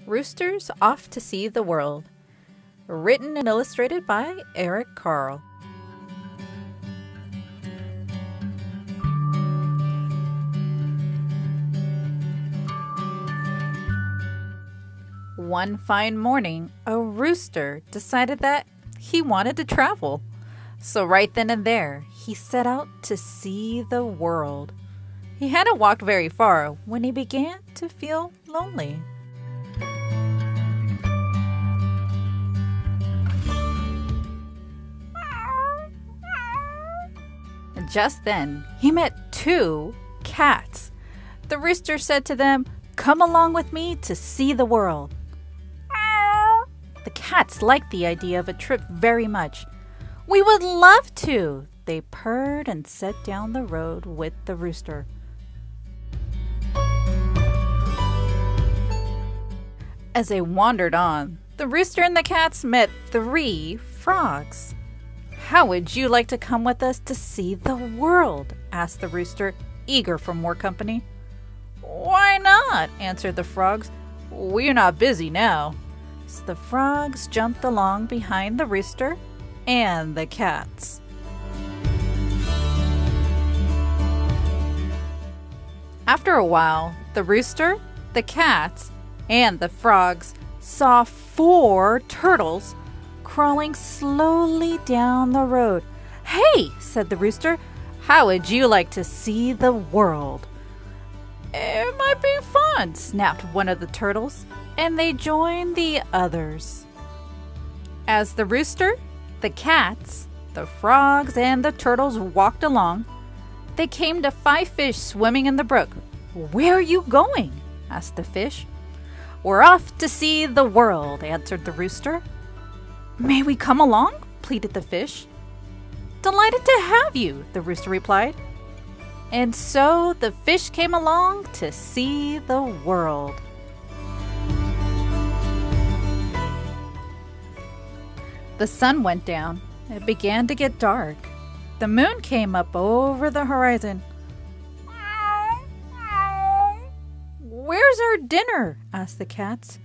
Roosters Off to See the World. Written and illustrated by Carle. One fine morning, a rooster decided that he wanted to travel. So right then and there, he set out to see the world. He hadn't walked very far when he began to feel lonely. Just then, he met two cats. The rooster said to them, "Come along with me to see the world." The cats liked the idea of a trip very much. "We would love to," they purred and set down the road with the rooster. As they wandered on, the rooster and the cats met three frogs. "How would you like to come with us to see the world?" asked the rooster, eager for more company. "Why not?" answered the frogs. "We're not busy now." So the frogs jumped along behind the rooster and the cats. After a while, the rooster, the cats, and the frogs saw 4 turtles crawling slowly down the road. "Hey," said the rooster, "how would you like to see the world?" "It might be fun," snapped one of the turtles, and they joined the others. As the rooster, the cats, the frogs, and the turtles walked along, they came to 5 fish swimming in the brook. "Where are you going?" asked the fish. "We're off to see the world," answered the rooster. "May we come along?" pleaded the fish. "Delighted to have you," the rooster replied. And so the fish came along to see the world. The sun went down. It began to get dark. The moon came up over the horizon. "Where's our dinner?" asked the cats.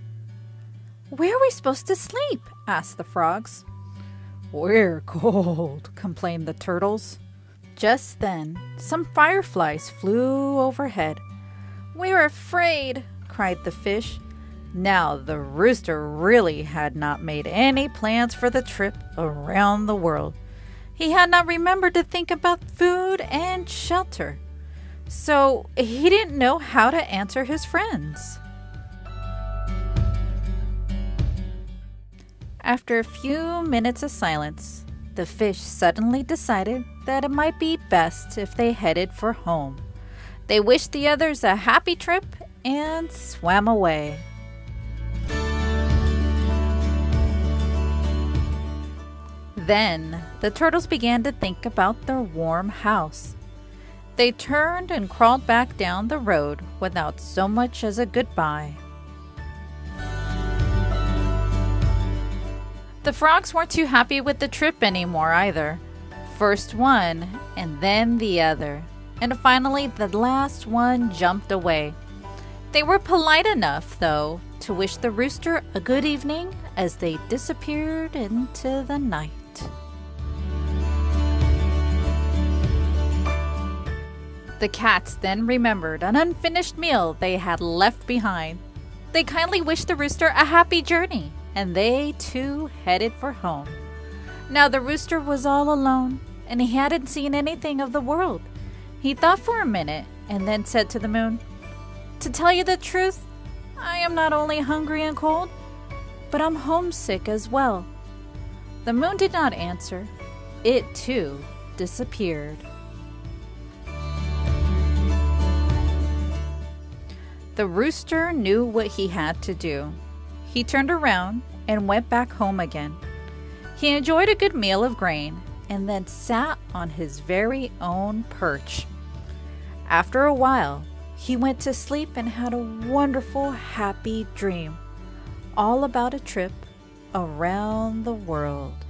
"Where are we supposed to sleep?" asked the frogs. "We're cold," complained the turtles. Just then, some fireflies flew overhead. "We're afraid," cried the fish. Now the rooster really had not made any plans for the trip around the world. He had not remembered to think about food and shelter, so he didn't know how to answer his friends. After a few minutes of silence, the fish suddenly decided that it might be best if they headed for home. They wished the others a happy trip and swam away. Then the turtles began to think about their warm house. They turned and crawled back down the road without so much as a goodbye. The frogs weren't too happy with the trip anymore either. First one, and then the other, and finally the last one jumped away. They were polite enough, though, to wish the rooster a good evening as they disappeared into the night. The cats then remembered an unfinished meal they had left behind. They kindly wished the rooster a happy journey, and they too headed for home. Now the rooster was all alone, and he hadn't seen anything of the world. He thought for a minute and then said to the moon, "To tell you the truth, I am not only hungry and cold, but I'm homesick as well." The moon did not answer. It too disappeared. The rooster knew what he had to do. He turned around and went back home again. He enjoyed a good meal of grain and then sat on his very own perch. After a while, he went to sleep and had a wonderful, happy dream, all about a trip around the world.